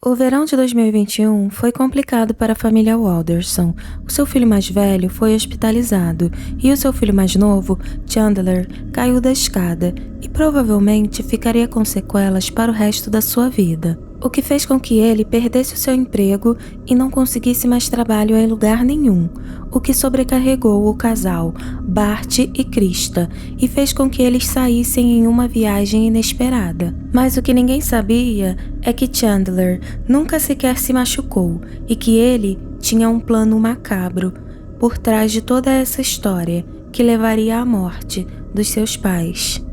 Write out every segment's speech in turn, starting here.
O verão de 2021 foi complicado para a família Walderson. O seu filho mais velho foi hospitalizado e o seu filho mais novo, Chandler, caiu da escada e provavelmente ficaria com sequelas para o resto da sua vida, o que fez com que ele perdesse o seu emprego e não conseguisse mais trabalho em lugar nenhum, o que sobrecarregou o casal, Bart e Krista, e fez com que eles saíssem em uma viagem inesperada. Mas o que ninguém sabia é que Chandler nunca sequer se machucou e que ele tinha um plano macabro por trás de toda essa história que levaria à morte dos seus pais.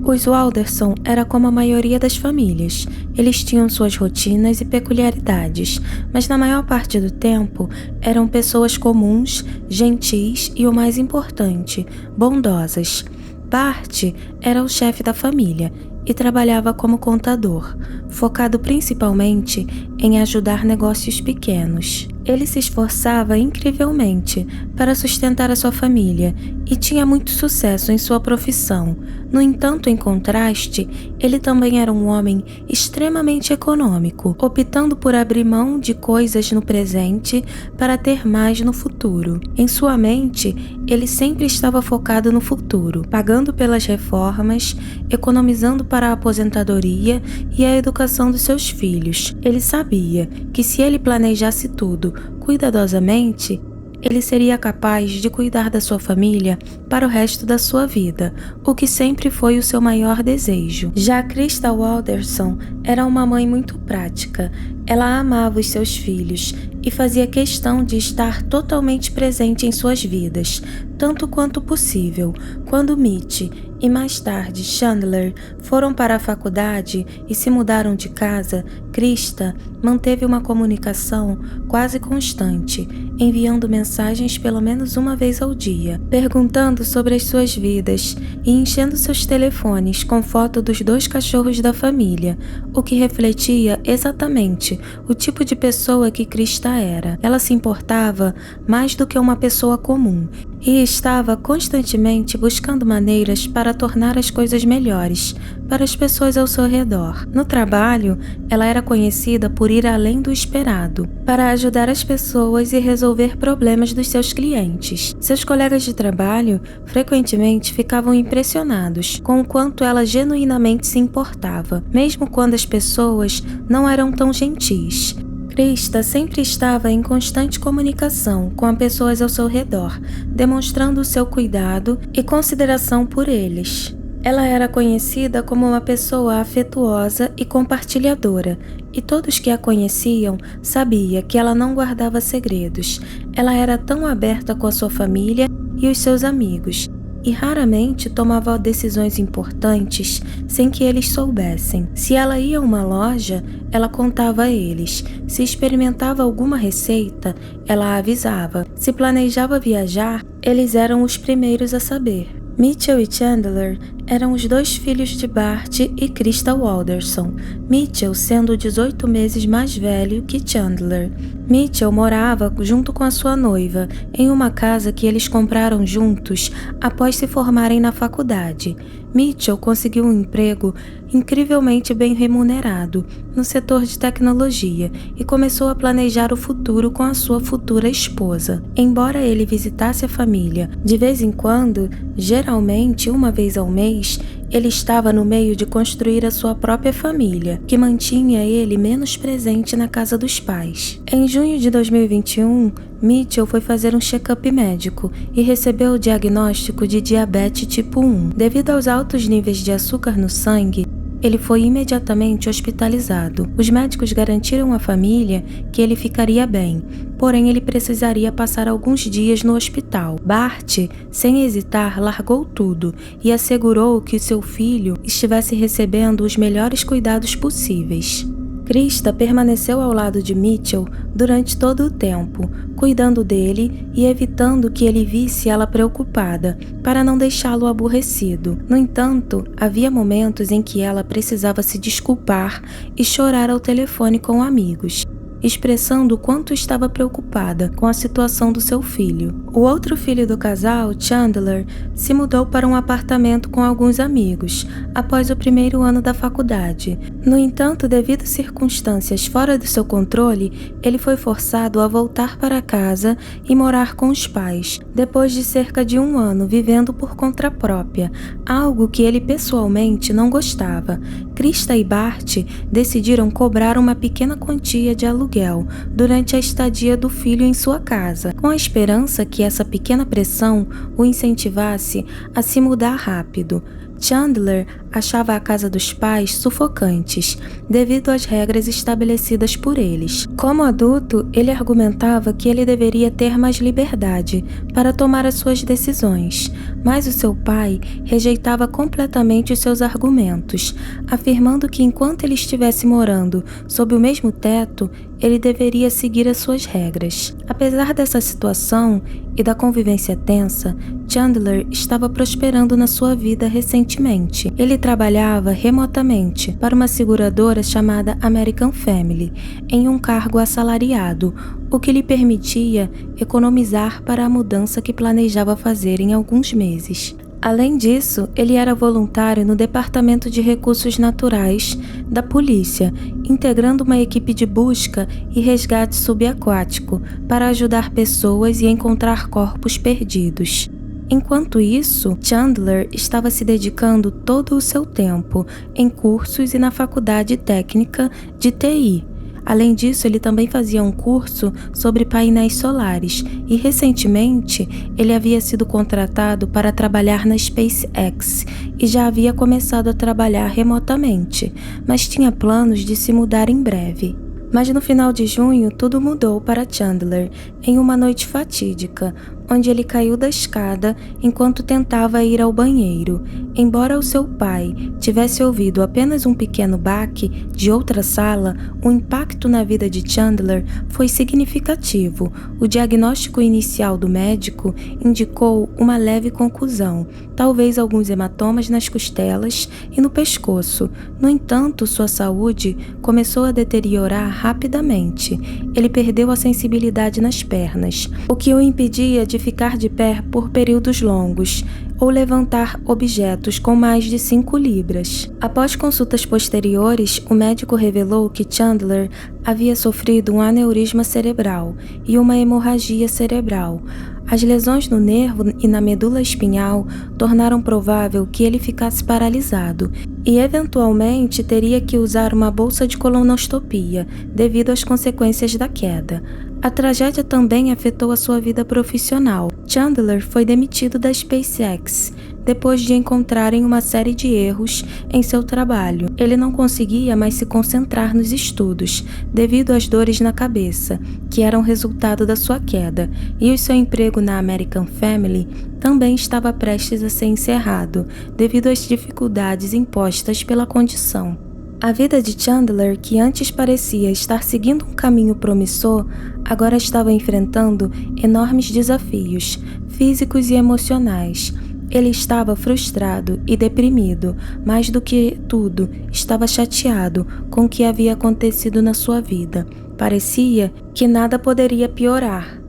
Os Walderson era como a maioria das famílias. Eles tinham suas rotinas e peculiaridades, mas na maior parte do tempo eram pessoas comuns, gentis e, o mais importante, bondosas. Bart era o chefe da família e trabalhava como contador, focado principalmente em ajudar negócios pequenos. Ele se esforçava incrivelmente para sustentar a sua família e tinha muito sucesso em sua profissão. No entanto, em contraste, ele também era um homem extremamente econômico, optando por abrir mão de coisas no presente para ter mais no futuro. Em sua mente, ele sempre estava focado no futuro, pagando pelas reformas, economizando para a aposentadoria e a educação dos seus filhos. Ele sabia que se ele planejasse tudo cuidadosamente, ele seria capaz de cuidar da sua família para o resto da sua vida, o que sempre foi o seu maior desejo. Já Krista Walderson era uma mãe muito prática. Ela amava os seus filhos e fazia questão de estar totalmente presente em suas vidas, tanto quanto possível. Quando Mitch e mais tarde Chandler foram para a faculdade e se mudaram de casa, Krista manteve uma comunicação quase constante, enviando mensagens pelo menos uma vez ao dia, perguntando sobre as suas vidas e enchendo seus telefones com foto dos 2 cachorros da família, o que refletia exatamente o tipo de pessoa que Krista era. Ela se importava mais do que uma pessoa comum e estava constantemente buscando maneiras para tornar as coisas melhores para as pessoas ao seu redor. No trabalho, ela era conhecida por ir além do esperado, para ajudar as pessoas e resolver problemas dos seus clientes. Seus colegas de trabalho frequentemente ficavam impressionados com o quanto ela genuinamente se importava, mesmo quando as pessoas não eram tão gentis. Krista sempre estava em constante comunicação com as pessoas ao seu redor, demonstrando seu cuidado e consideração por eles. Ela era conhecida como uma pessoa afetuosa e compartilhadora, e todos que a conheciam sabiam que ela não guardava segredos. Ela era tão aberta com a sua família e os seus amigos, e raramente tomava decisões importantes sem que eles soubessem. Se ela ia a uma loja, ela contava a eles. Se experimentava alguma receita, ela avisava. Se planejava viajar, eles eram os primeiros a saber. Mitchell e Chandler eram os 2 filhos de Bart e Krista Walderson, Mitchell sendo 18 meses mais velho que Chandler. Mitchell morava junto com a sua noiva em uma casa que eles compraram juntos após se formarem na faculdade. Mitchell conseguiu um emprego incrivelmente bem remunerado no setor de tecnologia e começou a planejar o futuro com a sua futura esposa. Embora ele visitasse a família de vez em quando, geralmente uma vez ao mês, ele estava no meio de construir a sua própria família, que mantinha ele menos presente na casa dos pais. Em junho de 2021, Mitchell foi fazer um check-up médico e recebeu o diagnóstico de diabetes tipo 1. Devido aos altos níveis de açúcar no sangue, ele foi imediatamente hospitalizado. Os médicos garantiram à família que ele ficaria bem, porém ele precisaria passar alguns dias no hospital. Bart, sem hesitar, largou tudo e assegurou que seu filho estivesse recebendo os melhores cuidados possíveis. Krista permaneceu ao lado de Mitchell durante todo o tempo, cuidando dele e evitando que ele visse ela preocupada, para não deixá-lo aborrecido. No entanto, havia momentos em que ela precisava se desculpar e chorar ao telefone com amigos. expressando o quanto estava preocupada com a situação do seu filho. O outro filho do casal, Chandler, se mudou para um apartamento com alguns amigos após o primeiro ano da faculdade. No entanto, devido a circunstâncias fora do seu controle, ele foi forçado a voltar para casa e morar com os pais, depois de cerca de um ano vivendo por conta própria, algo que ele pessoalmente não gostava. Krista e Bart decidiram cobrar uma pequena quantia de aluguel durante a estadia do filho em sua casa, com a esperança que essa pequena pressão o incentivasse a se mudar rápido. Chandler achava a casa dos pais sufocantes, devido às regras estabelecidas por eles. Como adulto, ele argumentava que ele deveria ter mais liberdade para tomar as suas decisões, mas o seu pai rejeitava completamente os seus argumentos, afirmando que enquanto ele estivesse morando sob o mesmo teto, ele deveria seguir as suas regras. Apesar dessa situação e da convivência tensa, Chandler estava prosperando na sua vida recentemente. Ele trabalhava remotamente para uma seguradora chamada American Family, em um cargo assalariado, o que lhe permitia economizar para a mudança que planejava fazer em alguns meses. Além disso, ele era voluntário no Departamento de Recursos Naturais da polícia, integrando uma equipe de busca e resgate subaquático para ajudar pessoas e encontrar corpos perdidos. Enquanto isso, Chandler estava se dedicando todo o seu tempo em cursos e na faculdade técnica de TI. Além disso, ele também fazia um curso sobre painéis solares e, recentemente, ele havia sido contratado para trabalhar na SpaceX e já havia começado a trabalhar remotamente, mas tinha planos de se mudar em breve. Mas no final de junho, tudo mudou para Chandler em uma noite fatídica, onde ele caiu da escada enquanto tentava ir ao banheiro. Embora o seu pai tivesse ouvido apenas um pequeno baque de outra sala, o impacto na vida de Chandler foi significativo. O diagnóstico inicial do médico indicou uma leve contusão, talvez alguns hematomas nas costelas e no pescoço. No entanto, sua saúde começou a deteriorar rapidamente. Ele perdeu a sensibilidade nas pernas, o que o impedia de ficar de pé por períodos longos ou levantar objetos com mais de 5 libras. Após consultas posteriores, o médico revelou que Chandler havia sofrido um aneurisma cerebral e uma hemorragia cerebral. As lesões no nervo e na medula espinhal tornaram provável que ele ficasse paralisado e, eventualmente, teria que usar uma bolsa de colonoscopia devido às consequências da queda. A tragédia também afetou a sua vida profissional. Chandler foi demitido da SpaceX depois de encontrarem uma série de erros em seu trabalho. Ele não conseguia mais se concentrar nos estudos devido às dores na cabeça, que eram resultado da sua queda, e o seu emprego na American Family também estava prestes a ser encerrado devido às dificuldades impostas pela condição. A vida de Chandler, que antes parecia estar seguindo um caminho promissor, agora estava enfrentando enormes desafios físicos e emocionais. Ele estava frustrado e deprimido, mais do que tudo, estava chateado com o que havia acontecido na sua vida. Parecia que nada poderia piorar.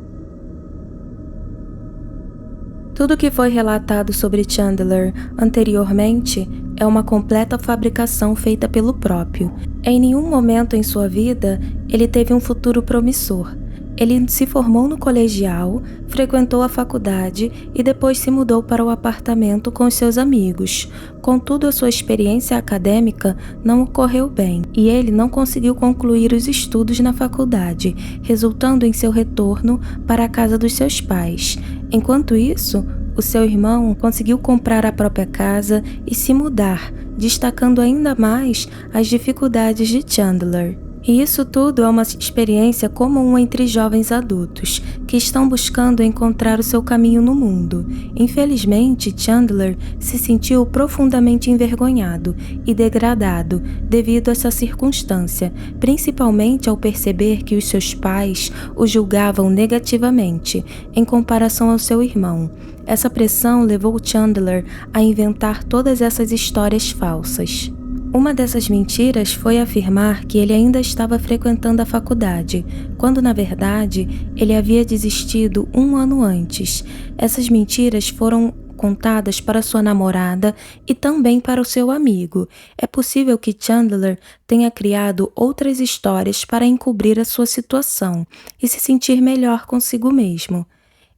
Tudo que foi relatado sobre Chandler anteriormente é uma completa fabricação feita pelo próprio. Em nenhum momento em sua vida ele teve um futuro promissor. Ele se formou no colegial, frequentou a faculdade e depois se mudou para o apartamento com seus amigos. Contudo, a sua experiência acadêmica não ocorreu bem e ele não conseguiu concluir os estudos na faculdade, resultando em seu retorno para a casa dos seus pais. Enquanto isso, o seu irmão conseguiu comprar a própria casa e se mudar, destacando ainda mais as dificuldades de Chandler. E isso tudo é uma experiência comum entre jovens adultos que estão buscando encontrar o seu caminho no mundo. Infelizmente, Chandler se sentiu profundamente envergonhado e degradado devido a essa circunstância, principalmente ao perceber que os seus pais o julgavam negativamente em comparação ao seu irmão. Essa pressão levou Chandler a inventar todas essas histórias falsas. Uma dessas mentiras foi afirmar que ele ainda estava frequentando a faculdade, quando na verdade ele havia desistido um ano antes. Essas mentiras foram contadas para sua namorada e também para o seu amigo. É possível que Chandler tenha criado outras histórias para encobrir a sua situação e se sentir melhor consigo mesmo.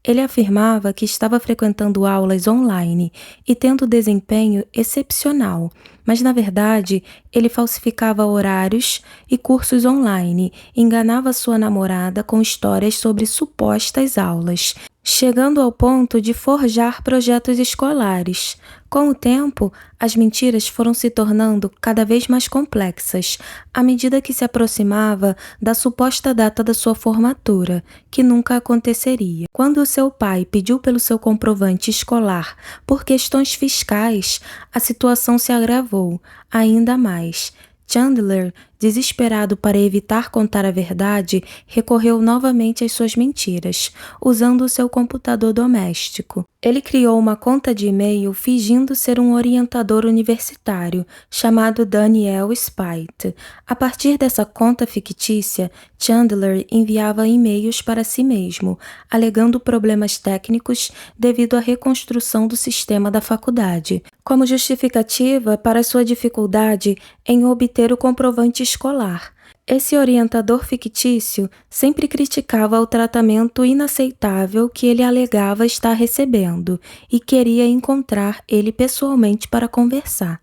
Ele afirmava que estava frequentando aulas online e tendo desempenho excepcional, mas na verdade ele falsificava horários e cursos online, enganava sua namorada com histórias sobre supostas aulas, chegando ao ponto de forjar projetos escolares. Com o tempo, as mentiras foram se tornando cada vez mais complexas, à medida que se aproximava da suposta data da sua formatura, que nunca aconteceria. Quando seu pai pediu pelo seu comprovante escolar por questões fiscais, a situação se agravou ainda mais. Chandler, desesperado para evitar contar a verdade, recorreu novamente às suas mentiras, usando o seu computador doméstico. Ele criou uma conta de e-mail fingindo ser um orientador universitário, chamado Daniel Spite. A partir dessa conta fictícia, Chandler enviava e-mails para si mesmo, alegando problemas técnicos devido à reconstrução do sistema da faculdade, como justificativa para sua dificuldade em obter o comprovante escolar. Esse orientador fictício sempre criticava o tratamento inaceitável que ele alegava estar recebendo e queria encontrar ele pessoalmente para conversar.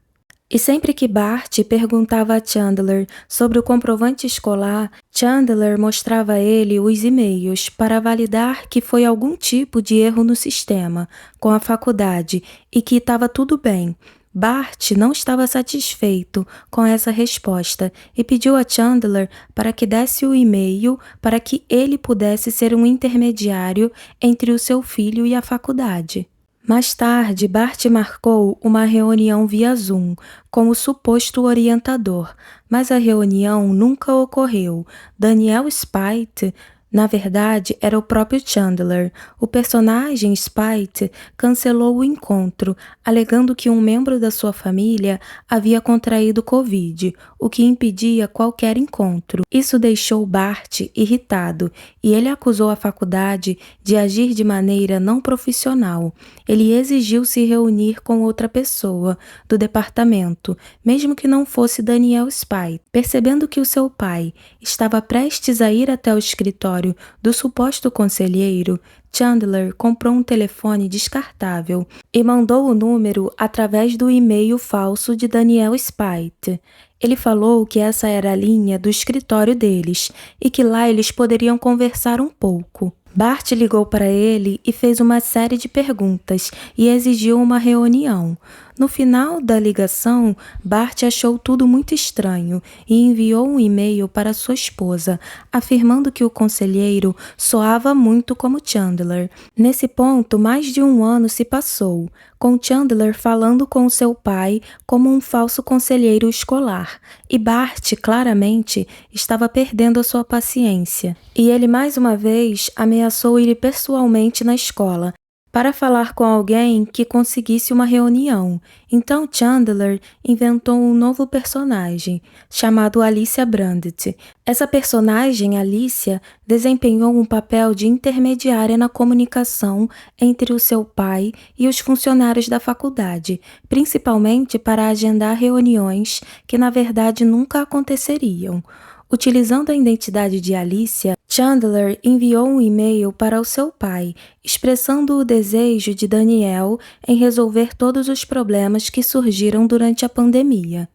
E sempre que Bart perguntava a Chandler sobre o comprovante escolar, Chandler mostrava a ele os e-mails para validar que foi algum tipo de erro no sistema com a faculdade e que estava tudo bem. Bart não estava satisfeito com essa resposta e pediu a Chandler para que desse o e-mail para que ele pudesse ser um intermediário entre o seu filho e a faculdade. Mais tarde, Bart marcou uma reunião via Zoom com o suposto orientador, mas a reunião nunca ocorreu. Daniel Spite, na verdade, era o próprio Chandler. O personagem Spite cancelou o encontro, alegando que um membro da sua família havia contraído Covid, o que impedia qualquer encontro. Isso deixou Bart irritado e ele acusou a faculdade de agir de maneira não profissional. Ele exigiu se reunir com outra pessoa do departamento, mesmo que não fosse Daniel Spite. Percebendo que o seu pai estava prestes a ir até o escritório do suposto conselheiro, Chandler comprou um telefone descartável e mandou o número através do e-mail falso de Daniel Spite. Ele falou que essa era a linha do escritório deles e que lá eles poderiam conversar um pouco. Bart ligou para ele e fez uma série de perguntas e exigiu uma reunião. No final da ligação, Bart achou tudo muito estranho e enviou um e-mail para sua esposa, afirmando que o conselheiro soava muito como Chandler. Nesse ponto, mais de um ano se passou, com Chandler falando com seu pai como um falso conselheiro escolar, e Bart, claramente, estava perdendo a sua paciência. E ele mais uma vez ameaçou ir pessoalmente na escola, para falar com alguém que conseguisse uma reunião. Então Chandler inventou um novo personagem, chamado Alicia Brandt. Essa personagem, Alicia, desempenhou um papel de intermediária na comunicação entre o seu pai e os funcionários da faculdade, principalmente para agendar reuniões que na verdade nunca aconteceriam. Utilizando a identidade de Alicia, Chandler enviou um e-mail para o seu pai, expressando o desejo de Daniel em resolver todos os problemas que surgiram durante a pandemia.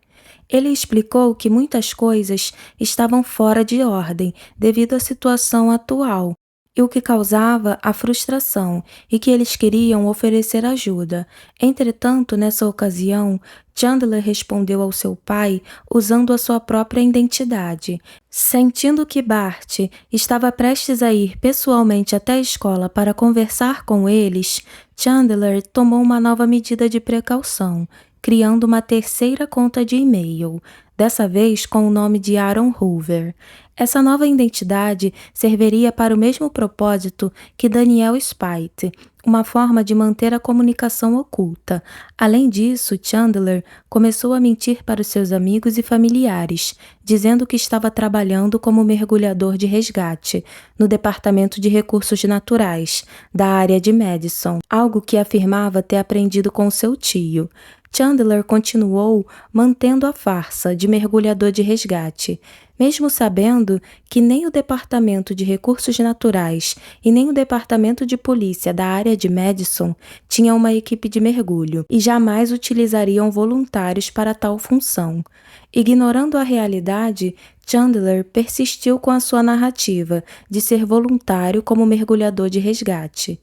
Ele explicou que muitas coisas estavam fora de ordem devido à situação atual, e o que causava a frustração, e que eles queriam oferecer ajuda. Entretanto, nessa ocasião, Chandler respondeu ao seu pai usando a sua própria identidade. Sentindo que Bart estava prestes a ir pessoalmente até a escola para conversar com eles, Chandler tomou uma nova medida de precaução, criando uma terceira conta de e-mail, dessa vez com o nome de Aaron Hoover. Essa nova identidade serviria para o mesmo propósito que Daniel Spite, uma forma de manter a comunicação oculta. Além disso, Chandler começou a mentir para os seus amigos e familiares, dizendo que estava trabalhando como mergulhador de resgate no Departamento de Recursos Naturais da área de Madison, algo que afirmava ter aprendido com seu tio. Chandler continuou mantendo a farsa de mergulhador de resgate, mesmo sabendo que nem o Departamento de Recursos Naturais e nem o Departamento de Polícia da área de Madison tinham uma equipe de mergulho e jamais utilizariam voluntários para tal função. Ignorando a realidade, Chandler persistiu com a sua narrativa de ser voluntário como mergulhador de resgate.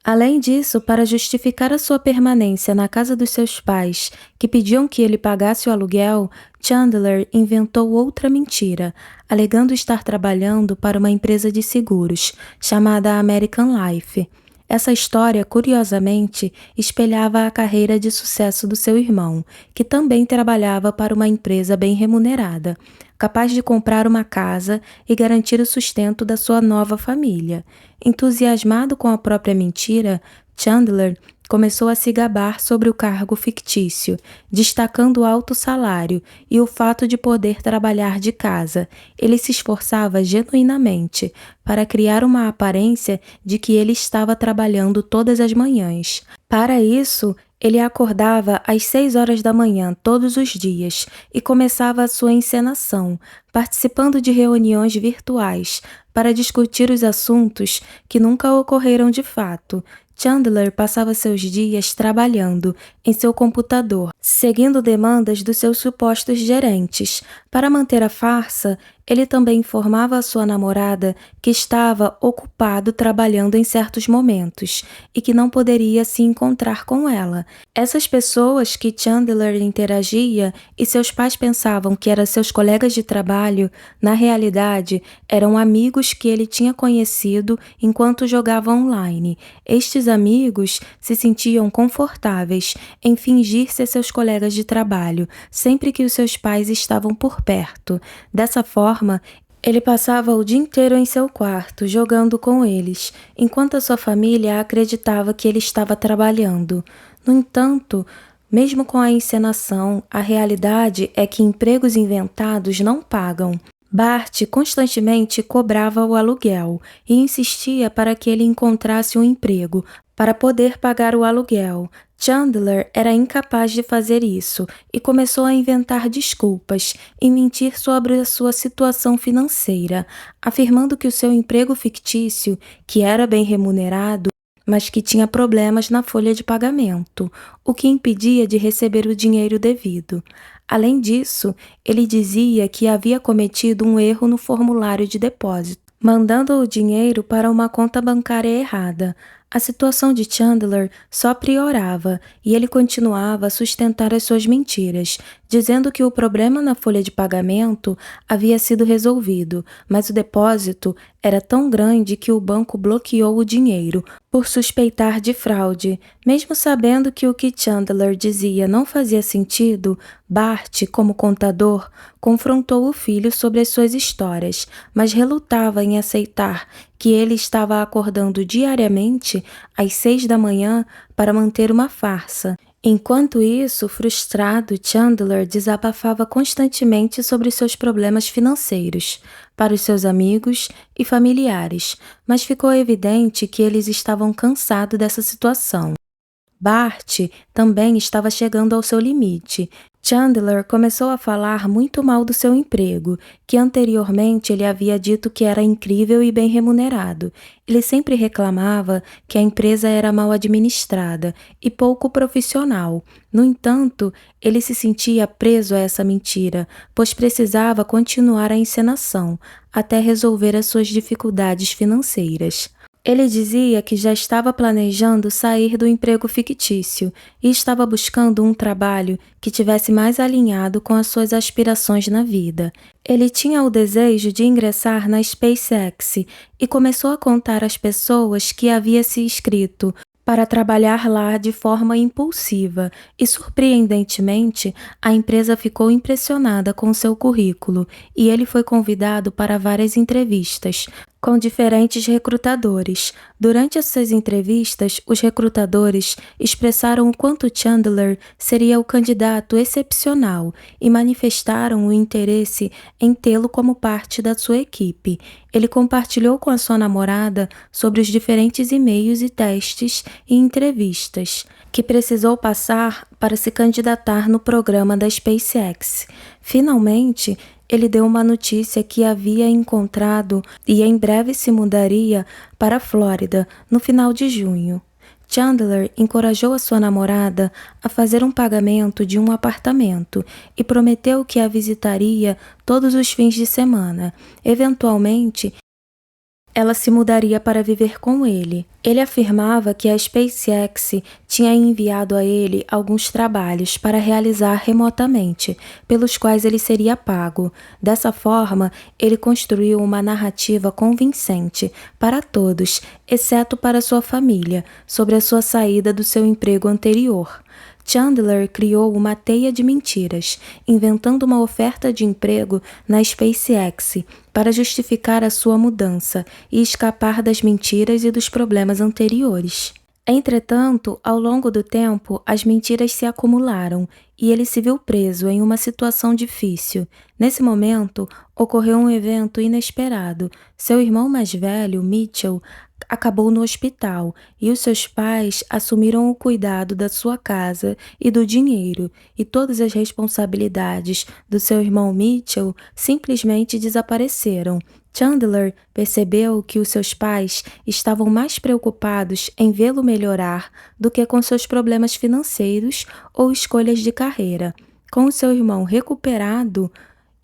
Além disso, para justificar a sua permanência na casa dos seus pais, que pediam que ele pagasse o aluguel, Chandler inventou outra mentira, alegando estar trabalhando para uma empresa de seguros, chamada American Life. Essa história, curiosamente, espelhava a carreira de sucesso do seu irmão, que também trabalhava para uma empresa bem remunerada, capaz de comprar uma casa e garantir o sustento da sua nova família. Entusiasmado com a própria mentira, Chandler começou a se gabar sobre o cargo fictício, destacando o alto salário e o fato de poder trabalhar de casa. Ele se esforçava genuinamente para criar uma aparência de que ele estava trabalhando todas as manhãs. Para isso, ele acordava às 6 horas da manhã todos os dias e começava a sua encenação, participando de reuniões virtuais para discutir os assuntos que nunca ocorreram de fato. Chandler passava seus dias trabalhando em seu computador, seguindo demandas dos seus supostos gerentes. Para manter a farsa, ele também informava a sua namorada que estava ocupado trabalhando em certos momentos e que não poderia se encontrar com ela. Essas pessoas que Chandler interagia e seus pais pensavam que eram seus colegas de trabalho, na realidade, eram amigos que ele tinha conhecido enquanto jogava online. Estes amigos se sentiam confortáveis em fingir ser seus colegas de trabalho, sempre que os seus pais estavam por perto. Dessa forma, ele passava o dia inteiro em seu quarto, jogando com eles, enquanto a sua família acreditava que ele estava trabalhando. No entanto, mesmo com a encenação, a realidade é que empregos inventados não pagam. Bart constantemente cobrava o aluguel e insistia para que ele encontrasse um emprego para poder pagar o aluguel. Chandler era incapaz de fazer isso e começou a inventar desculpas e mentir sobre a sua situação financeira, afirmando que o seu emprego fictício, que era bem remunerado, mas que tinha problemas na folha de pagamento, o que impedia de receber o dinheiro devido. Além disso, ele dizia que havia cometido um erro no formulário de depósito, mandando o dinheiro para uma conta bancária errada. A situação de Chandler só piorava e ele continuava a sustentar as suas mentiras, dizendo que o problema na folha de pagamento havia sido resolvido, mas o depósito era tão grande que o banco bloqueou o dinheiro por suspeitar de fraude. Mesmo sabendo que o que Chandler dizia não fazia sentido, Bart, como contador, confrontou o filho sobre as suas histórias, mas relutava em aceitar que ele estava acordando diariamente às 6 da manhã para manter uma farsa. Enquanto isso, frustrado, Chandler desabafava constantemente sobre seus problemas financeiros para os seus amigos e familiares, mas ficou evidente que eles estavam cansados dessa situação. Bart também estava chegando ao seu limite. Chandler começou a falar muito mal do seu emprego, que anteriormente ele havia dito que era incrível e bem remunerado. Ele sempre reclamava que a empresa era mal administrada e pouco profissional. No entanto, ele se sentia preso a essa mentira, pois precisava continuar a encenação até resolver as suas dificuldades financeiras. Ele dizia que já estava planejando sair do emprego fictício e estava buscando um trabalho que tivesse mais alinhado com as suas aspirações na vida. Ele tinha o desejo de ingressar na SpaceX e começou a contar às pessoas que havia se inscrito para trabalhar lá de forma impulsiva e, surpreendentemente, a empresa ficou impressionada com seu currículo e ele foi convidado para várias entrevistas. com diferentes recrutadores. Durante essas entrevistas, os recrutadores expressaram o quanto Chandler seria o candidato excepcional e manifestaram o interesse em tê-lo como parte da sua equipe. Ele compartilhou com a sua namorada sobre os diferentes e-mails e testes e entrevistas que precisou passar para se candidatar no programa da SpaceX. Finalmente, ele deu uma notícia que havia encontrado e em breve se mudaria para a Flórida no final de junho. Chandler encorajou a sua namorada a fazer um pagamento de um apartamento e prometeu que a visitaria todos os fins de semana. Eventualmente, ela se mudaria para viver com ele. Ele afirmava que a SpaceX tinha enviado a ele alguns trabalhos para realizar remotamente, pelos quais ele seria pago. Dessa forma, ele construiu uma narrativa convincente para todos, exceto para sua família, sobre a sua saída do seu emprego anterior. Chandler criou uma teia de mentiras, inventando uma oferta de emprego na SpaceX para justificar a sua mudança e escapar das mentiras e dos problemas anteriores. Entretanto, ao longo do tempo, as mentiras se acumularam e ele se viu preso em uma situação difícil. Nesse momento, ocorreu um evento inesperado. Seu irmão mais velho, Mitchell, acabou no hospital e os seus pais assumiram o cuidado da sua casa e do dinheiro, e todas as responsabilidades do seu irmão Mitchell simplesmente desapareceram. Chandler percebeu que os seus pais estavam mais preocupados em vê-lo melhorar do que com seus problemas financeiros ou escolhas de carreira. Com o seu irmão recuperado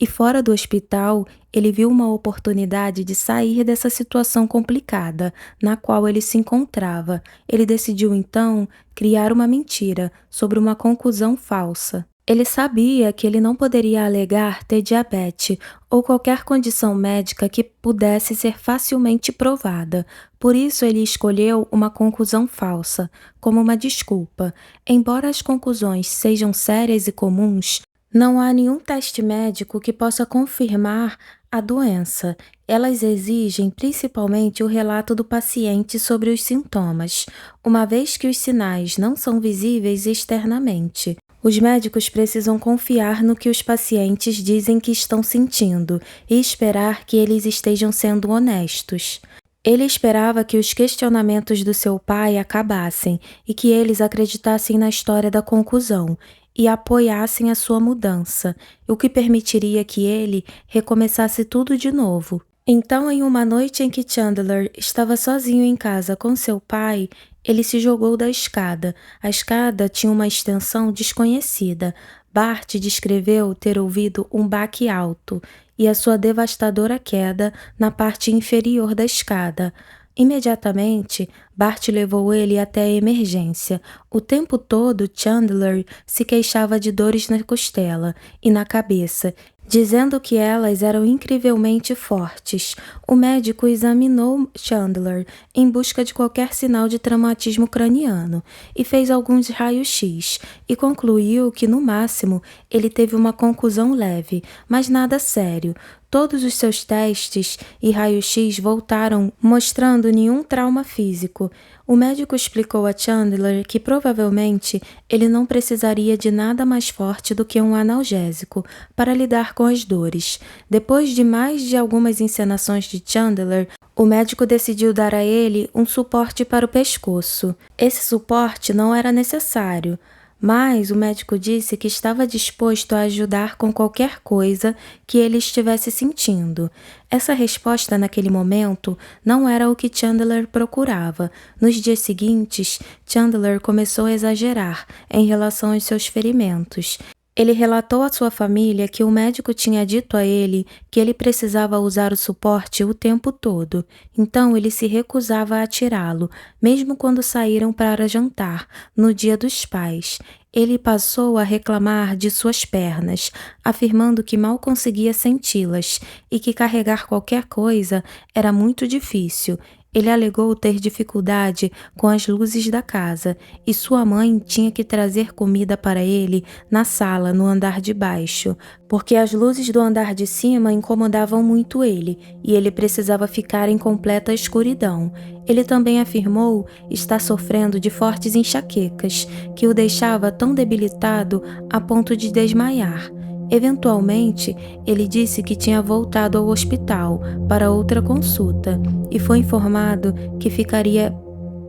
e fora do hospital, ele viu uma oportunidade de sair dessa situação complicada na qual ele se encontrava. Ele decidiu então criar uma mentira sobre uma conclusão falsa. Ele sabia que ele não poderia alegar ter diabetes ou qualquer condição médica que pudesse ser facilmente provada. Por isso, ele escolheu uma conclusão falsa, como uma desculpa. Embora as conclusões sejam sérias e comuns, não há nenhum teste médico que possa confirmar a doença. Elas exigem principalmente o relato do paciente sobre os sintomas, uma vez que os sinais não são visíveis externamente. Os médicos precisam confiar no que os pacientes dizem que estão sentindo e esperar que eles estejam sendo honestos. Ele esperava que os questionamentos do seu pai acabassem e que eles acreditassem na história da conclusão e apoiassem a sua mudança, o que permitiria que ele recomeçasse tudo de novo. Então, em uma noite em que Chandler estava sozinho em casa com seu pai, ele se jogou da escada. A escada tinha uma extensão desconhecida. Bart descreveu ter ouvido um baque alto e a sua devastadora queda na parte inferior da escada. Imediatamente, Bart levou ele até a emergência. O tempo todo, Chandler se queixava de dores na costela e na cabeça, dizendo que elas eram incrivelmente fortes. O médico examinou Chandler em busca de qualquer sinal de traumatismo craniano e fez alguns raios-x e concluiu que, no máximo, ele teve uma contusão leve, mas nada sério. Todos os seus testes e raio-x voltaram mostrando nenhum trauma físico. O médico explicou a Chandler que provavelmente ele não precisaria de nada mais forte do que um analgésico para lidar com as dores. Depois de mais de algumas encenações de Chandler, o médico decidiu dar a ele um suporte para o pescoço. Esse suporte não era necessário, mas o médico disse que estava disposto a ajudar com qualquer coisa que ele estivesse sentindo. Essa resposta naquele momento não era o que Chandler procurava. Nos dias seguintes, Chandler começou a exagerar em relação aos seus ferimentos. Ele relatou à sua família que o médico tinha dito a ele que ele precisava usar o suporte o tempo todo, então ele se recusava a tirá-lo, mesmo quando saíram para jantar, no Dia dos Pais. Ele passou a reclamar de suas pernas, afirmando que mal conseguia senti-las e que carregar qualquer coisa era muito difícil. Ele alegou ter dificuldade com as luzes da casa e sua mãe tinha que trazer comida para ele na sala, no andar de baixo, porque as luzes do andar de cima incomodavam muito ele e ele precisava ficar em completa escuridão. Ele também afirmou estar sofrendo de fortes enxaquecas, que o deixava tão debilitado a ponto de desmaiar. Eventualmente, ele disse que tinha voltado ao hospital para outra consulta e foi informado que ficaria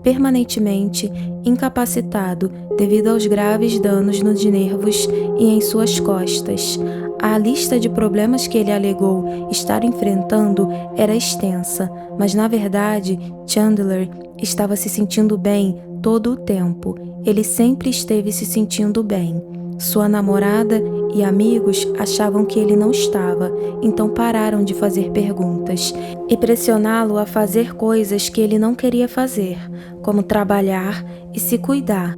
permanentemente incapacitado devido aos graves danos nos nervos e em suas costas. A lista de problemas que ele alegou estar enfrentando era extensa, mas na verdade, Chandler estava se sentindo bem todo o tempo. Ele sempre esteve se sentindo bem. Sua namorada e amigos achavam que ele não estava, então pararam de fazer perguntas e pressioná-lo a fazer coisas que ele não queria fazer, como trabalhar e se cuidar.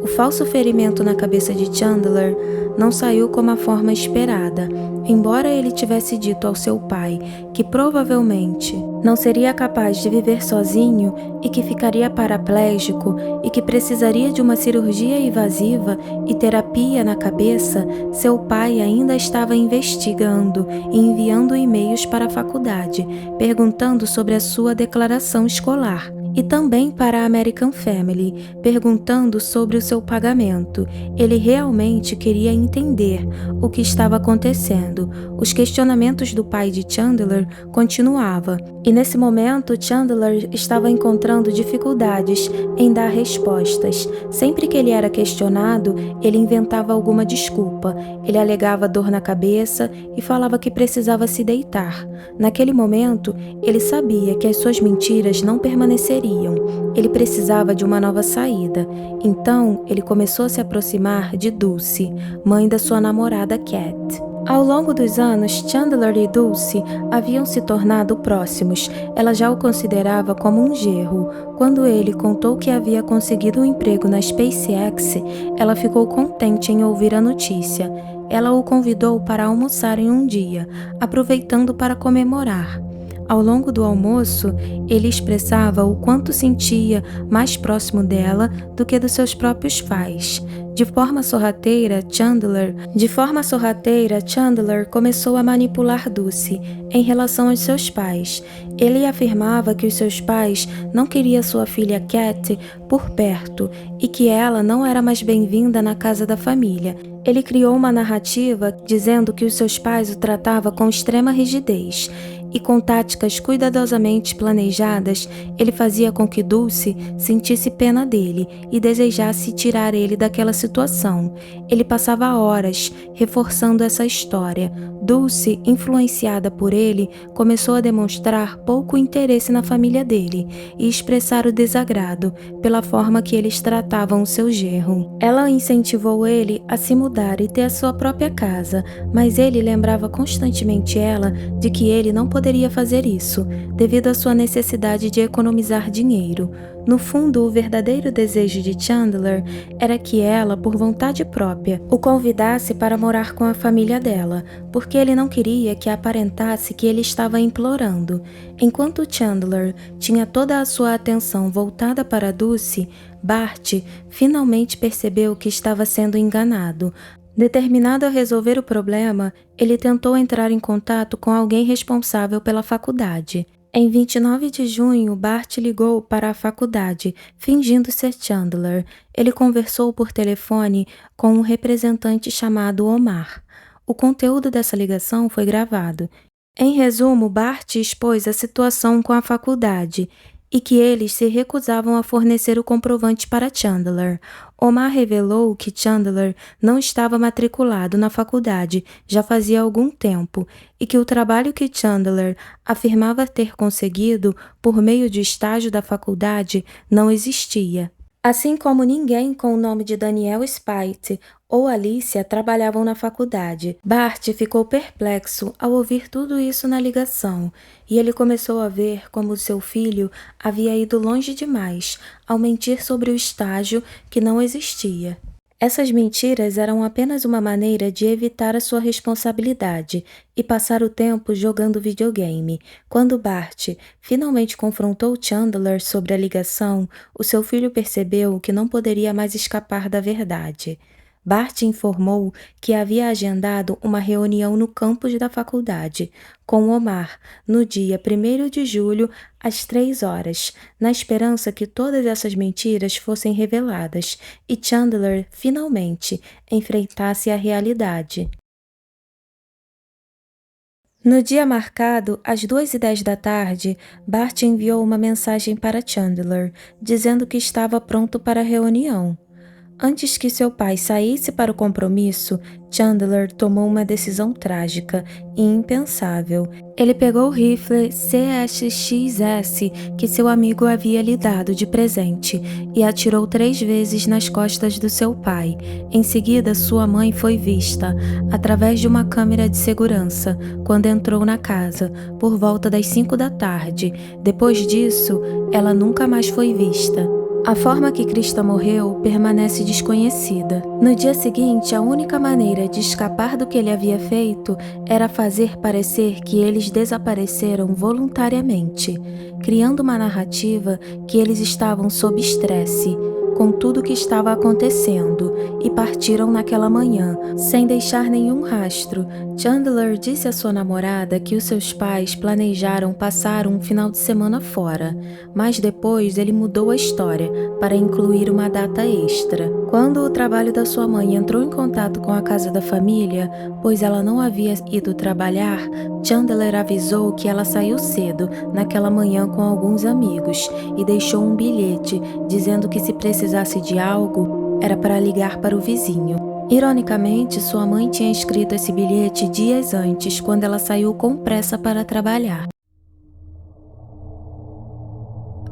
O falso ferimento na cabeça de Chandler não saiu como a forma esperada. Embora ele tivesse dito ao seu pai que provavelmente não seria capaz de viver sozinho e que ficaria paraplégico e que precisaria de uma cirurgia invasiva e terapia na cabeça, seu pai ainda estava investigando e enviando e-mails para a faculdade, perguntando sobre a sua declaração escolar. E também para a American Family, perguntando sobre o seu pagamento. Ele realmente queria entender o que estava acontecendo. Os questionamentos do pai de Chandler continuavam, e nesse momento Chandler estava encontrando dificuldades em dar respostas. Sempre que ele era questionado, ele inventava alguma desculpa. Ele alegava dor na cabeça e falava que precisava se deitar. Naquele momento, ele sabia que as suas mentiras não permaneceriam. Ele precisava de uma nova saída. Então, ele começou a se aproximar de Dulce, mãe da sua namorada Cat. Ao longo dos anos, Chandler e Dulce haviam se tornado próximos. Ela já o considerava como um genro. Quando ele contou que havia conseguido um emprego na SpaceX, ela ficou contente em ouvir a notícia. Ela o convidou para almoçar em um dia, aproveitando para comemorar. Ao longo do almoço, ele expressava o quanto sentia mais próximo dela do que dos seus próprios pais. De forma sorrateira, Chandler começou a manipular Dulce em relação aos seus pais. Ele afirmava que os seus pais não queriam sua filha Cat por perto e que ela não era mais bem-vinda na casa da família. Ele criou uma narrativa dizendo que os seus pais o tratavam com extrema rigidez. E com táticas cuidadosamente planejadas, ele fazia com que Dulce sentisse pena dele e desejasse tirar ele daquela situação. Ele passava horas reforçando essa história. Dulce, influenciada por ele, começou a demonstrar pouco interesse na família dele e expressar o desagrado pela forma que eles tratavam o seu genro. Ela incentivou ele a se mudar e ter a sua própria casa, mas ele lembrava constantemente ela de que ele não poderia fazer isso, devido à sua necessidade de economizar dinheiro. No fundo, o verdadeiro desejo de Chandler era que ela, por vontade própria, o convidasse para morar com a família dela, porque ele não queria que aparentasse que ele estava implorando. Enquanto Chandler tinha toda a sua atenção voltada para Dulce, Bart finalmente percebeu que estava sendo enganado. Determinado a resolver o problema, ele tentou entrar em contato com alguém responsável pela faculdade. Em 29 de junho, Bart ligou para a faculdade, fingindo ser Chandler. Ele conversou por telefone com um representante chamado Omar. O conteúdo dessa ligação foi gravado. Em resumo, Bart expôs a situação com a faculdade e que eles se recusavam a fornecer o comprovante para Chandler. Omar revelou que Chandler não estava matriculado na faculdade já fazia algum tempo e que o trabalho que Chandler afirmava ter conseguido por meio de estágio da faculdade não existia. Assim como ninguém com o nome de Daniel Spite ou Alicia trabalhavam na faculdade. Bart ficou perplexo ao ouvir tudo isso na ligação, e ele começou a ver como seu filho havia ido longe demais ao mentir sobre o estágio que não existia. Essas mentiras eram apenas uma maneira de evitar a sua responsabilidade e passar o tempo jogando videogame. Quando Bart finalmente confrontou Chandler sobre a ligação, o seu filho percebeu que não poderia mais escapar da verdade. Bart informou que havia agendado uma reunião no campus da faculdade com Omar no dia 1º de julho às 3 horas, na esperança que todas essas mentiras fossem reveladas e Chandler finalmente enfrentasse a realidade. No dia marcado, às 2h10 da tarde, Bart enviou uma mensagem para Chandler, dizendo que estava pronto para a reunião. Antes que seu pai saísse para o compromisso, Chandler tomou uma decisão trágica e impensável. Ele pegou o rifle CSXS que seu amigo havia lhe dado de presente e atirou 3 vezes nas costas do seu pai. Em seguida, sua mãe foi vista, através de uma câmera de segurança, quando entrou na casa, por volta das 5 da tarde. Depois disso, ela nunca mais foi vista. A forma que Krista morreu permanece desconhecida. No dia seguinte, a única maneira de escapar do que ele havia feito era fazer parecer que eles desapareceram voluntariamente, criando uma narrativa que eles estavam sob estresse com tudo o que estava acontecendo e partiram naquela manhã, sem deixar nenhum rastro. Chandler disse à sua namorada que os seus pais planejaram passar um final de semana fora, mas depois ele mudou a história para incluir uma data extra. Quando o trabalho da sua mãe entrou em contato com a casa da família, pois ela não havia ido trabalhar, Chandler avisou que ela saiu cedo naquela manhã com alguns amigos e deixou um bilhete dizendo que se precisasse de algo, era para ligar para o vizinho. Ironicamente, sua mãe tinha escrito esse bilhete dias antes, quando ela saiu com pressa para trabalhar.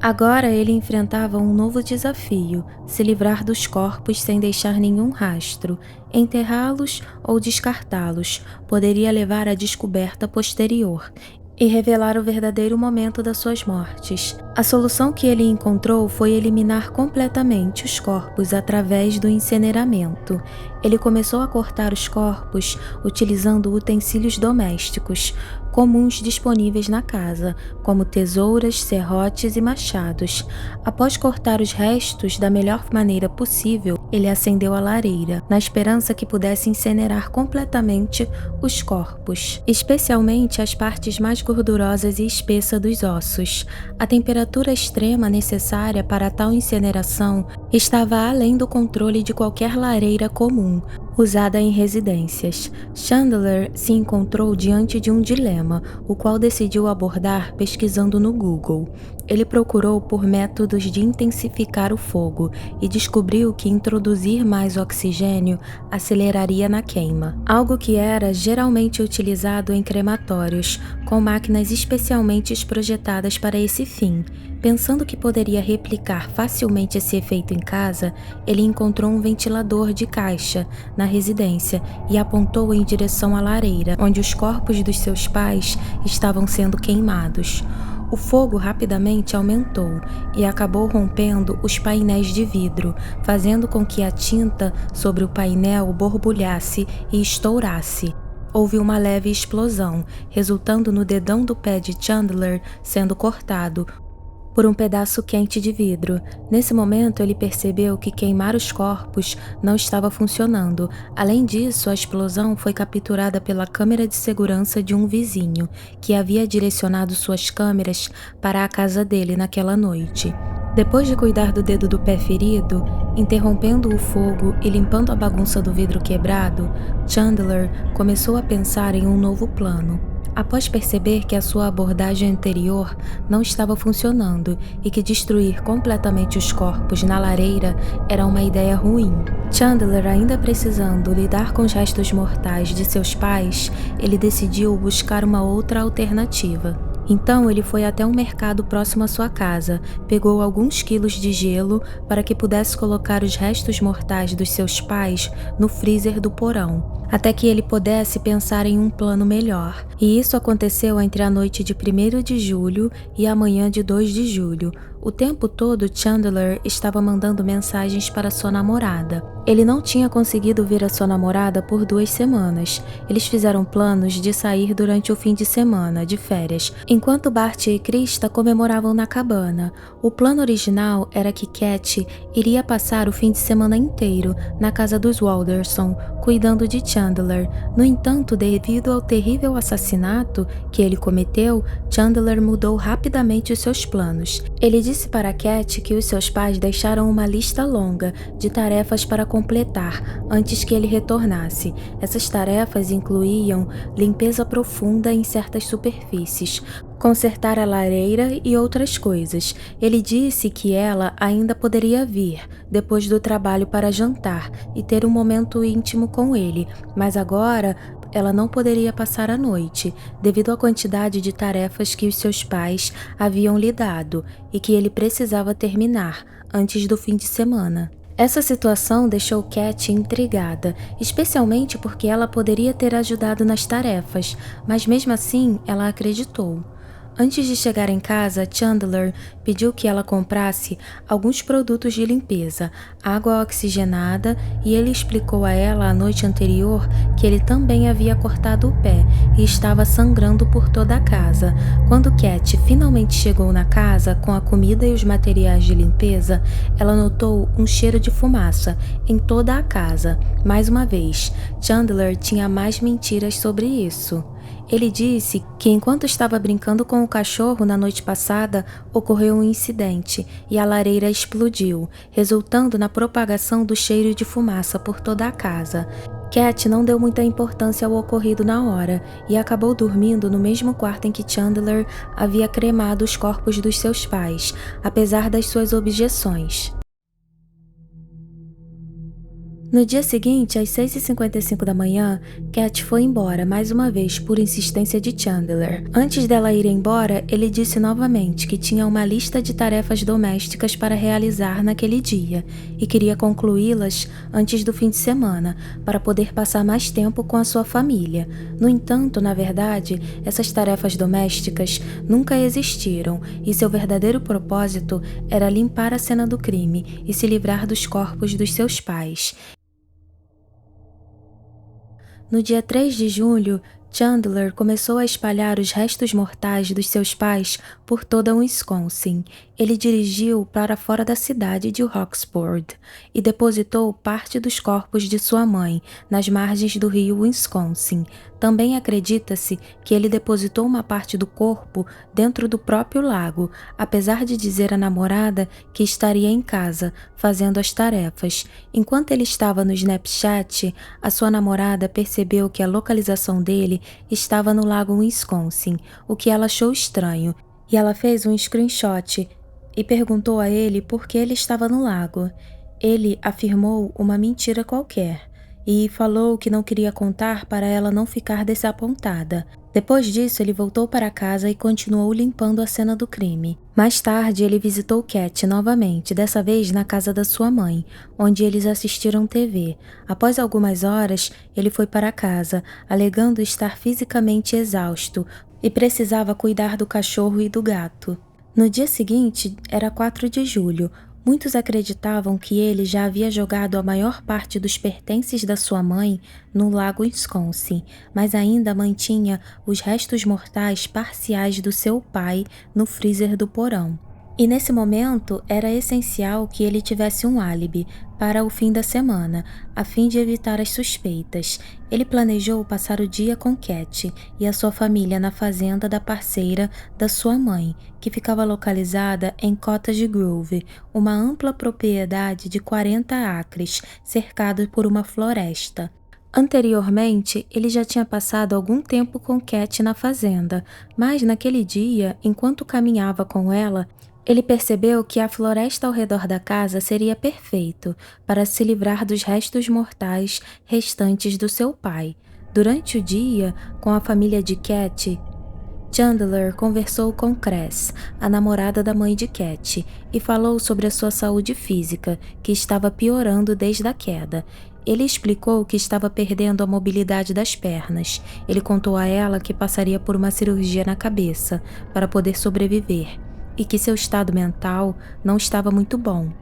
Agora ele enfrentava um novo desafio: se livrar dos corpos sem deixar nenhum rastro. Enterrá-los ou descartá-los poderia levar à descoberta posterior e revelar o verdadeiro momento das suas mortes. A solução que ele encontrou foi eliminar completamente os corpos através do incineramento. Ele começou a cortar os corpos utilizando utensílios domésticos comuns disponíveis na casa, como tesouras, serrotes e machados. Após cortar os restos da melhor maneira possível, ele acendeu a lareira, na esperança que pudesse incinerar completamente os corpos, especialmente as partes mais gordurosas e espessas dos ossos. A temperatura extrema necessária para tal incineração estava além do controle de qualquer lareira comum, usada em residências. Chandler se encontrou diante de um dilema, o qual decidiu abordar pesquisando no Google. Ele procurou por métodos de intensificar o fogo e descobriu que introduzir mais oxigênio aceleraria na queima, algo que era geralmente utilizado em crematórios, com máquinas especialmente projetadas para esse fim. Pensando que poderia replicar facilmente esse efeito em casa, ele encontrou um ventilador de caixa na residência e apontou em direção à lareira, onde os corpos dos seus pais estavam sendo queimados. O fogo rapidamente aumentou e acabou rompendo os painéis de vidro, fazendo com que a tinta sobre o painel borbulhasse e estourasse. Houve uma leve explosão, resultando no dedão do pé de Chandler sendo cortado por um pedaço quente de vidro. Nesse momento, ele percebeu que queimar os corpos não estava funcionando. Além disso, a explosão foi capturada pela câmera de segurança de um vizinho, que havia direcionado suas câmeras para a casa dele naquela noite. Depois de cuidar do dedo do pé ferido, interrompendo o fogo e limpando a bagunça do vidro quebrado, Chandler começou a pensar em um novo plano. Após perceber que a sua abordagem anterior não estava funcionando e que destruir completamente os corpos na lareira era uma ideia ruim, Chandler, ainda precisando lidar com os restos mortais de seus pais, ele decidiu buscar uma outra alternativa. Então ele foi até um mercado próximo à sua casa, pegou alguns quilos de gelo para que pudesse colocar os restos mortais dos seus pais no freezer do porão, até que ele pudesse pensar em um plano melhor. E isso aconteceu entre a noite de 1º de julho e a manhã de 2 de julho. O tempo todo, Chandler estava mandando mensagens para sua namorada. Ele não tinha conseguido ver a sua namorada por 2 semanas. Eles fizeram planos de sair durante o fim de semana, de férias, enquanto Bart e Krista comemoravam na cabana. O plano original era que Cat iria passar o fim de semana inteiro na casa dos Walderson, cuidando de Chandler. No entanto, devido ao terrível assassinato que ele cometeu, Chandler mudou rapidamente os seus planos. Ele disse para Cat que os seus pais deixaram uma lista longa de tarefas para completar antes que ele retornasse. Essas tarefas incluíam limpeza profunda em certas superfícies, consertar a lareira e outras coisas. Ele disse que ela ainda poderia vir depois do trabalho para jantar e ter um momento íntimo com ele, mas agora ela não poderia passar a noite, devido à quantidade de tarefas que os seus pais haviam lhe dado e que ele precisava terminar antes do fim de semana. Essa situação deixou Cat intrigada, especialmente porque ela poderia ter ajudado nas tarefas, mas mesmo assim ela acreditou. Antes de chegar em casa, Chandler pediu que ela comprasse alguns produtos de limpeza, água oxigenada, e ele explicou a ela a noite anterior que ele também havia cortado o pé e estava sangrando por toda a casa. Quando Cat finalmente chegou na casa com a comida e os materiais de limpeza, ela notou um cheiro de fumaça em toda a casa. Mais uma vez, Chandler tinha mais mentiras sobre isso. Ele disse que enquanto estava brincando com o cachorro na noite passada, ocorreu um incidente e a lareira explodiu, resultando na propagação do cheiro de fumaça por toda a casa. Cat não deu muita importância ao ocorrido na hora e acabou dormindo no mesmo quarto em que Chandler havia cremado os corpos dos seus pais, apesar das suas objeções. No dia seguinte, às 6h55 da manhã, Cat foi embora mais uma vez por insistência de Chandler. Antes dela ir embora, ele disse novamente que tinha uma lista de tarefas domésticas para realizar naquele dia e queria concluí-las antes do fim de semana, para poder passar mais tempo com a sua família. No entanto, na verdade, essas tarefas domésticas nunca existiram e seu verdadeiro propósito era limpar a cena do crime e se livrar dos corpos dos seus pais. No dia 3 de julho, Chandler começou a espalhar os restos mortais dos seus pais por toda o Wisconsin. Ele dirigiu para fora da cidade de Roxford e depositou parte dos corpos de sua mãe nas margens do rio Wisconsin. Também acredita-se que ele depositou uma parte do corpo dentro do próprio lago, apesar de dizer à namorada que estaria em casa, fazendo as tarefas. Enquanto ele estava no Snapchat, a sua namorada percebeu que a localização dele estava no lago Wisconsin, o que ela achou estranho, e ela fez um screenshot e perguntou a ele por que ele estava no lago. Ele afirmou uma mentira qualquer e falou que não queria contar para ela não ficar desapontada. Depois disso, ele voltou para casa e continuou limpando a cena do crime. Mais tarde, ele visitou Cat novamente, dessa vez na casa da sua mãe, onde eles assistiram TV. Após algumas horas, ele foi para casa, alegando estar fisicamente exausto e precisava cuidar do cachorro e do gato. No dia seguinte, era 4 de julho, muitos acreditavam que ele já havia jogado a maior parte dos pertences da sua mãe no lago Wisconsin, mas ainda mantinha os restos mortais parciais do seu pai no freezer do porão. E nesse momento, era essencial que ele tivesse um álibi para o fim da semana, a fim de evitar as suspeitas. Ele planejou passar o dia com Cat e a sua família na fazenda da parceira da sua mãe, que ficava localizada em Cottage Grove, uma ampla propriedade de 40 acres, cercado por uma floresta. Anteriormente, ele já tinha passado algum tempo com Cat na fazenda, mas naquele dia, enquanto caminhava com ela, ele percebeu que a floresta ao redor da casa seria perfeito para se livrar dos restos mortais restantes do seu pai. Durante o dia, com a família de Cat, Chandler conversou com Cress, a namorada da mãe de Cat, e falou sobre a sua saúde física, que estava piorando desde a queda. Ele explicou que estava perdendo a mobilidade das pernas. Ele contou a ela que passaria por uma cirurgia na cabeça para poder sobreviver. e que seu estado mental não estava muito bom.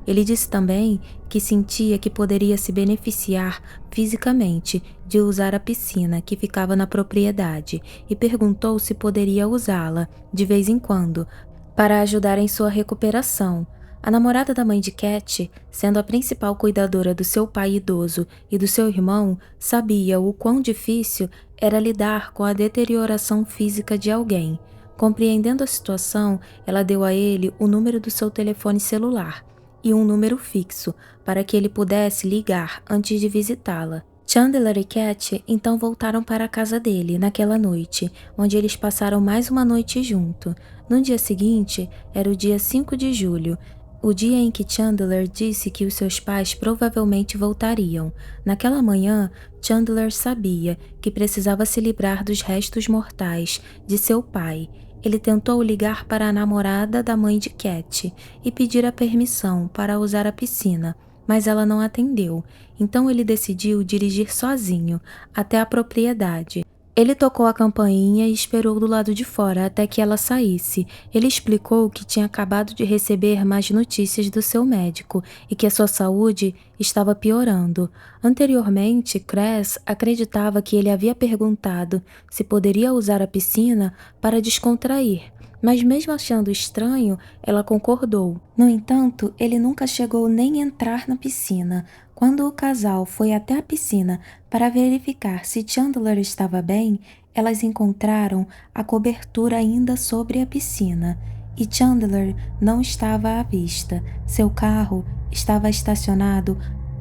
Ele disse também que sentia que poderia se beneficiar fisicamente de usar a piscina que ficava na propriedade e perguntou se poderia usá-la, de vez em quando, para ajudar em sua recuperação. A namorada da mãe de Cat, sendo a principal cuidadora do seu pai idoso e do seu irmão, sabia o quão difícil era lidar com a deterioração física de alguém. Compreendendo a situação, ela deu a ele o número do seu telefone celular e um número fixo para que ele pudesse ligar antes de visitá-la. Chandler e Cat então voltaram para a casa dele naquela noite, onde eles passaram mais uma noite junto. No dia seguinte, era o dia 5 de julho, o dia em que Chandler disse que os seus pais provavelmente voltariam. Naquela manhã, Chandler sabia que precisava se livrar dos restos mortais de seu pai. Ele tentou ligar para a namorada da mãe de Cat e pedir a permissão para usar a piscina, mas ela não atendeu. Então ele decidiu dirigir sozinho até a propriedade. Ele tocou a campainha e esperou do lado de fora até que ela saísse. Ele explicou que tinha acabado de receber mais notícias do seu médico e que a sua saúde estava piorando. Anteriormente, Cress acreditava que ele havia perguntado se poderia usar a piscina para descontrair, mas mesmo achando estranho, ela concordou. No entanto, ele nunca chegou nem a entrar na piscina. Quando o casal foi até a piscina para verificar se Chandler estava bem, elas encontraram a cobertura ainda sobre a piscina e Chandler não estava à vista. Seu carro estava estacionado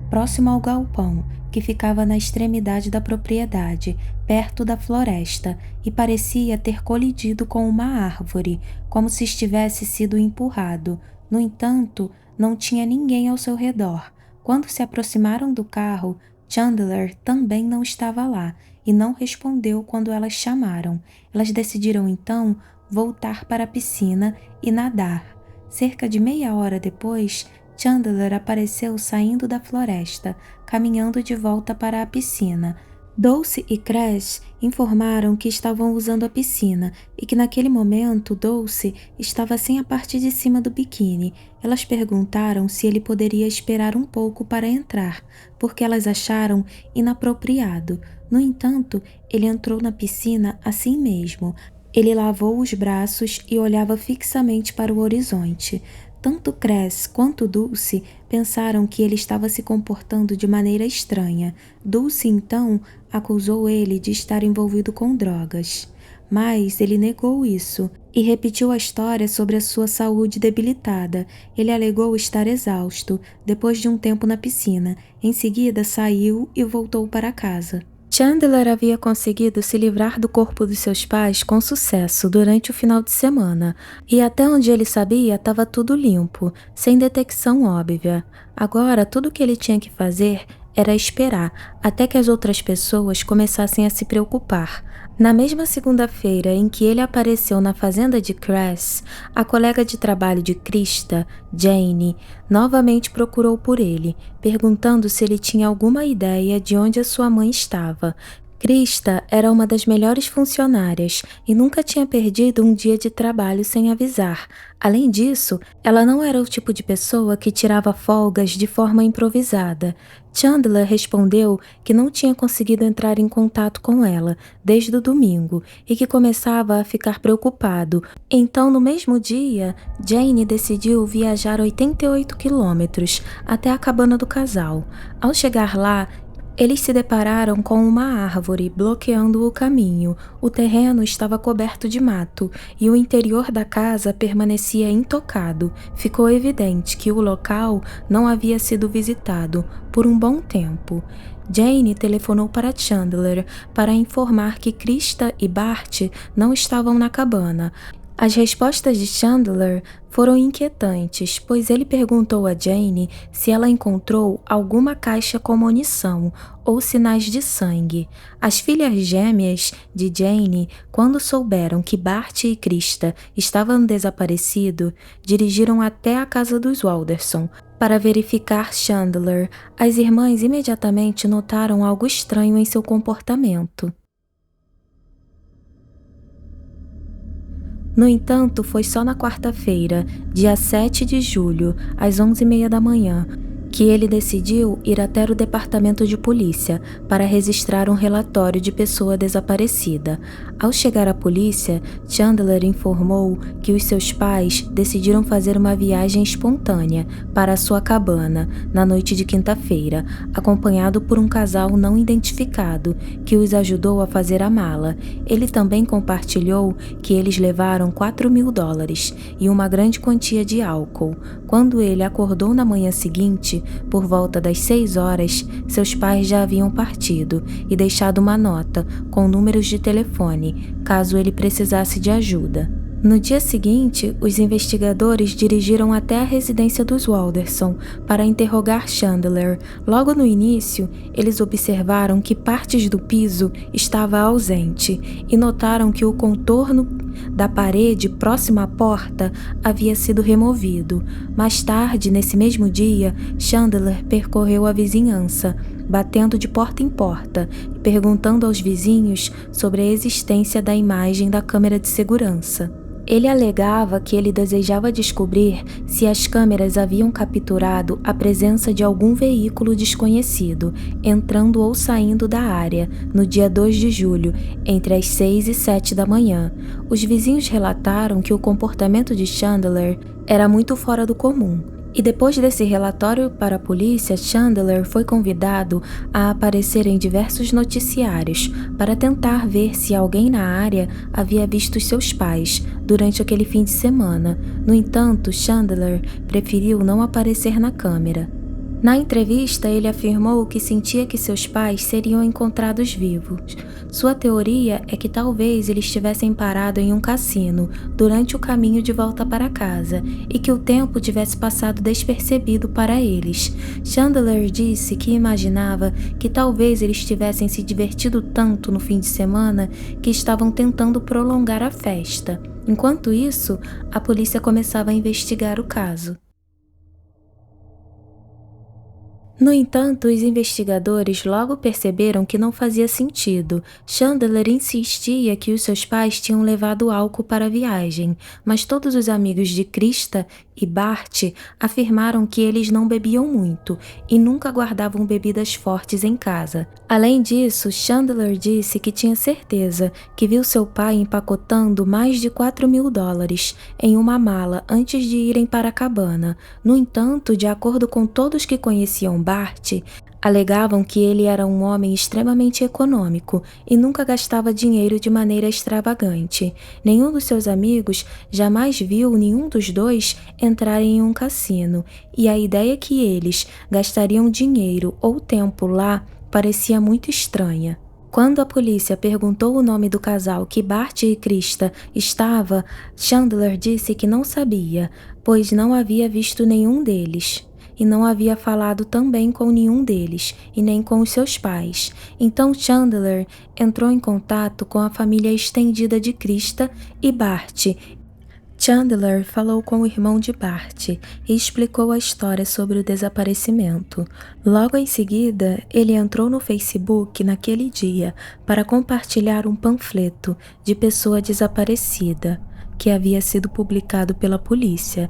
próximo ao galpão, que ficava na extremidade da propriedade, perto da floresta, e parecia ter colidido com uma árvore, como se estivesse sido empurrado. No entanto, não tinha ninguém ao seu redor. Quando se aproximaram do carro, Chandler também não estava lá e não respondeu quando elas chamaram. Elas decidiram então voltar para a piscina e nadar. Cerca de meia hora depois, Chandler apareceu saindo da floresta, caminhando de volta para a piscina. Dulce e Cress informaram que estavam usando a piscina e que naquele momento Dulce estava sem a parte de cima do biquíni. Elas perguntaram se ele poderia esperar um pouco para entrar, porque elas acharam inapropriado. No entanto, ele entrou na piscina assim mesmo. Ele lavou os braços e olhava fixamente para o horizonte. Tanto Cress quanto Dulce pensaram que ele estava se comportando de maneira estranha. Dulce, então, acusou ele de estar envolvido com drogas. Mas ele negou isso e repetiu a história sobre a sua saúde debilitada. Ele alegou estar exausto depois de um tempo na piscina. Em seguida, saiu e voltou para casa. Chandler havia conseguido se livrar do corpo dos seus pais com sucesso durante o final de semana, e até onde ele sabia estava tudo limpo, sem detecção óbvia. Agora, tudo o que ele tinha que fazer era esperar até que as outras pessoas começassem a se preocupar. Na mesma segunda-feira em que ele apareceu na fazenda de Cress, a colega de trabalho de Krista, Jane, novamente procurou por ele, perguntando se ele tinha alguma ideia de onde a sua mãe estava. Krista era uma das melhores funcionárias e nunca tinha perdido um dia de trabalho sem avisar. Além disso, ela não era o tipo de pessoa que tirava folgas de forma improvisada. Chandler respondeu que não tinha conseguido entrar em contato com ela desde o domingo e que começava a ficar preocupado. Então, no mesmo dia, Jane decidiu viajar 88 quilômetros até a cabana do casal. Ao chegar lá, eles se depararam com uma árvore bloqueando o caminho. O terreno estava coberto de mato e o interior da casa permanecia intocado. Ficou evidente que o local não havia sido visitado por um bom tempo. Jane telefonou para Chandler para informar que Krista e Bart não estavam na cabana. As respostas de Chandler foram inquietantes, pois ele perguntou a Jane se ela encontrou alguma caixa com munição ou sinais de sangue. As filhas gêmeas de Jane, quando souberam que Bart e Krista estavam desaparecidos, dirigiram até a casa dos Walderson para verificar Chandler. As irmãs imediatamente notaram algo estranho em seu comportamento. No entanto, foi só na quarta-feira, dia 7 de julho, às 11h30 da manhã, que ele decidiu ir até o departamento de polícia para registrar um relatório de pessoa desaparecida. Ao chegar à polícia, Chandler informou que os seus pais decidiram fazer uma viagem espontânea para a sua cabana na noite de quinta-feira, acompanhado por um casal não identificado que os ajudou a fazer a mala. Ele também compartilhou que eles levaram $4.000 e uma grande quantia de álcool. Quando ele acordou na manhã seguinte, por volta das 6 horas, seus pais já haviam partido e deixado uma nota com números de telefone, caso ele precisasse de ajuda. No dia seguinte, os investigadores dirigiram até a residência dos Walderson para interrogar Chandler. Logo no início, eles observaram que partes do piso estava ausente e notaram que o contorno da parede próxima à porta havia sido removido. Mais tarde, nesse mesmo dia, Chandler percorreu a vizinhança, batendo de porta em porta e perguntando aos vizinhos sobre a existência da imagem da câmera de segurança. Ele alegava que ele desejava descobrir se as câmeras haviam capturado a presença de algum veículo desconhecido entrando ou saindo da área no dia 2 de julho, entre as 6 e 7 da manhã. Os vizinhos relataram que o comportamento de Chandler era muito fora do comum. E depois desse relatório para a polícia, Chandler foi convidado a aparecer em diversos noticiários para tentar ver se alguém na área havia visto seus pais durante aquele fim de semana. No entanto, Chandler preferiu não aparecer na câmera. Na entrevista, ele afirmou que sentia que seus pais seriam encontrados vivos. Sua teoria é que talvez eles tivessem parado em um cassino durante o caminho de volta para casa e que o tempo tivesse passado despercebido para eles. Chandler disse que imaginava que talvez eles tivessem se divertido tanto no fim de semana que estavam tentando prolongar a festa. Enquanto isso, a polícia começava a investigar o caso. No entanto, os investigadores logo perceberam que não fazia sentido. Chandler insistia que os seus pais tinham levado álcool para a viagem, mas todos os amigos de Krista e Bart afirmaram que eles não bebiam muito e nunca guardavam bebidas fortes em casa. Além disso, Chandler disse que tinha certeza que viu seu pai empacotando mais de $4.000 em uma mala antes de irem para a cabana. No entanto, de acordo com todos que conheciam Bart, alegavam que ele era um homem extremamente econômico e nunca gastava dinheiro de maneira extravagante. Nenhum dos seus amigos jamais viu nenhum dos dois entrarem em um cassino, e a ideia que eles gastariam dinheiro ou tempo lá parecia muito estranha. Quando a polícia perguntou o nome do casal que Bart e Krista estava, Chandler disse que não sabia, pois não havia visto nenhum deles. E não havia falado também com nenhum deles, e nem com os seus pais. Então Chandler entrou em contato com a família estendida de Krista e Bart. Chandler falou com o irmão de Bart e explicou a história sobre o desaparecimento. Logo em seguida, ele entrou no Facebook naquele dia para compartilhar um panfleto de pessoa desaparecida, que havia sido publicado pela polícia.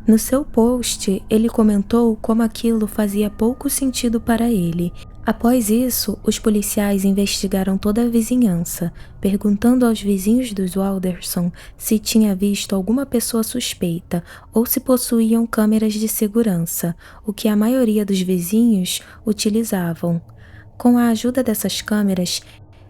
No seu post, ele comentou como aquilo fazia pouco sentido para ele. Após isso, os policiais investigaram toda a vizinhança, perguntando aos vizinhos dos Walderson se tinha visto alguma pessoa suspeita ou se possuíam câmeras de segurança, o que a maioria dos vizinhos utilizavam. Com a ajuda dessas câmeras,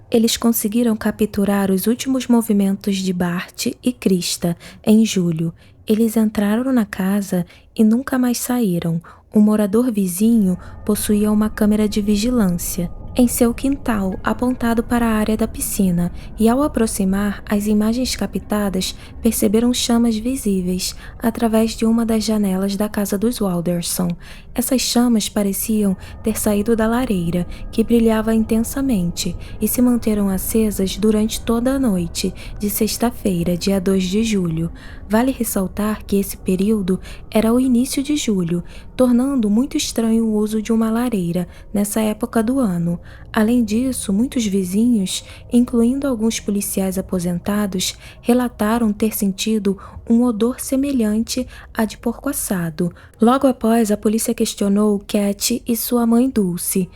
eles conseguiram capturar os últimos movimentos de Bart e Krista em julho. Eles entraram na casa e nunca mais saíram. Um morador vizinho possuía uma câmera de vigilância em seu quintal, apontado para a área da piscina, e ao aproximar, as imagens captadas perceberam chamas visíveis através de uma das janelas da casa dos Walderson. Essas chamas pareciam ter saído da lareira, que brilhava intensamente, e se manteram acesas durante toda a noite de sexta-feira, dia 2 de julho. Vale ressaltar que esse período era o início de julho, tornando muito estranho o uso de uma lareira nessa época do ano. Além disso, muitos vizinhos, incluindo alguns policiais aposentados, relataram ter sentido um odor semelhante a de porco assado. Logo após, a polícia questionou Cat e sua mãe Dulce,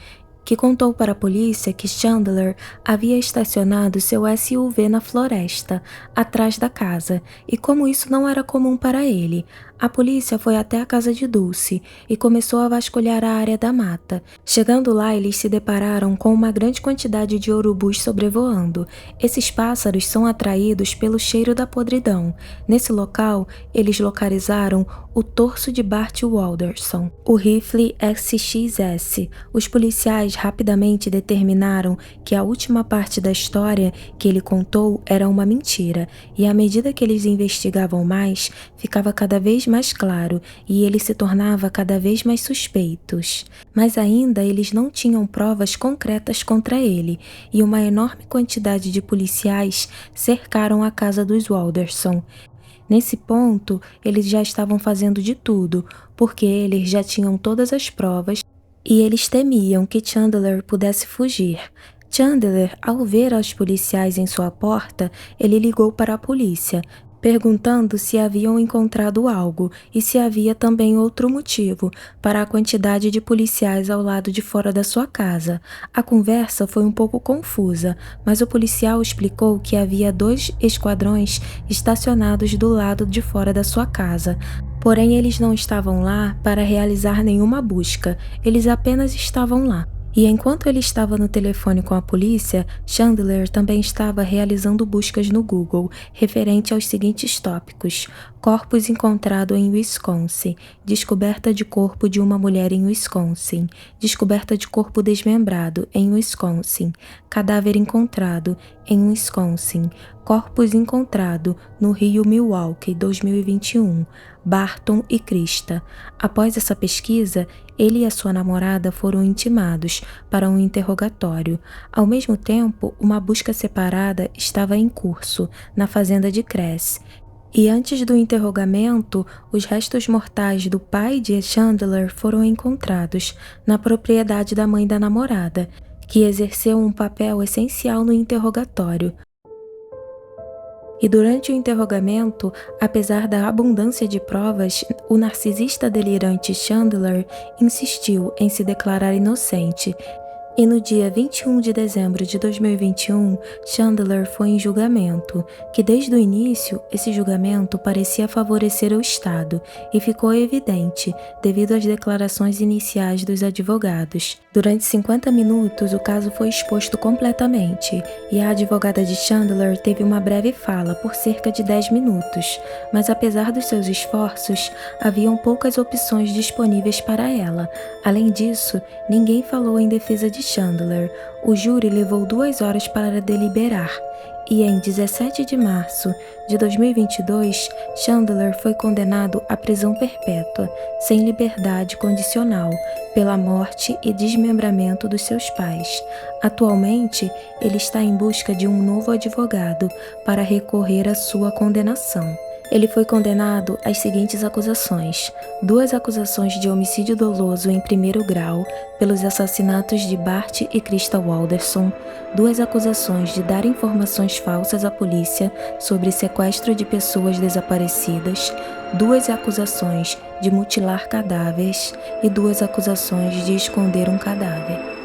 que contou para a polícia que Chandler havia estacionado seu SUV na floresta, atrás da casa, e como isso não era comum para ele, a polícia foi até a casa de Dulce e começou a vasculhar a área da mata. Chegando lá, eles se depararam com uma grande quantidade de urubus sobrevoando. Esses pássaros são atraídos pelo cheiro da podridão. Nesse local, eles localizaram o torso de Bart Walderson, o rifle XXS. Os policiais rapidamente determinaram que a última parte da história que ele contou era uma mentira, e à medida que eles investigavam mais, ficava cada vez mais claro e ele se tornava cada vez mais suspeitos. Mas ainda eles não tinham provas concretas contra ele, e uma enorme quantidade de policiais cercaram a casa dos Walderson. Nesse ponto, eles já estavam fazendo de tudo, porque eles já tinham todas as provas e eles temiam que Chandler pudesse fugir. Chandler, ao ver os policiais em sua porta, ele ligou para a polícia, perguntando se haviam encontrado algo e se havia também outro motivo para a quantidade de policiais ao lado de fora da sua casa. A conversa foi um pouco confusa, mas o policial explicou que havia 2 esquadrões estacionados do lado de fora da sua casa. Porém, eles não estavam lá para realizar nenhuma busca, eles apenas estavam lá. E enquanto ele estava no telefone com a polícia, Chandler também estava realizando buscas no Google referente aos seguintes tópicos: corpos encontrado em Wisconsin, descoberta de corpo de uma mulher em Wisconsin, descoberta de corpo desmembrado em Wisconsin, cadáver encontrado em Wisconsin, corpos encontrado no Rio Milwaukee 2021, Barton e Krista. Após essa pesquisa, ele e a sua namorada foram intimados para um interrogatório. Ao mesmo tempo, uma busca separada estava em curso na fazenda de Cress. E antes do interrogamento, os restos mortais do pai de Chandler foram encontrados na propriedade da mãe da namorada, que exerceu um papel essencial no interrogatório. E durante o interrogamento, apesar da abundância de provas, o narcisista delirante Chandler insistiu em se declarar inocente. E no dia 21 de dezembro de 2021, Chandler foi em julgamento, que desde o início, esse julgamento parecia favorecer o Estado, e ficou evidente devido às declarações iniciais dos advogados. Durante 50 minutos, o caso foi exposto completamente, e a advogada de Chandler teve uma breve fala por cerca de 10 minutos, mas apesar dos seus esforços, haviam poucas opções disponíveis para ela. Além disso, ninguém falou em defesa de Chandler. O júri levou 2 horas para deliberar, e em 17 de março de 2022, Chandler foi condenado à prisão perpétua, sem liberdade condicional, pela morte e desmembramento dos seus pais. Atualmente, ele está em busca de um novo advogado para recorrer à sua condenação. Ele foi condenado às seguintes acusações: 2 acusações de homicídio doloso em primeiro grau pelos assassinatos de Bart e Krista Walderson, 2 acusações de dar informações falsas à polícia sobre sequestro de pessoas desaparecidas, 2 acusações de mutilar cadáveres e 2 acusações de esconder um cadáver.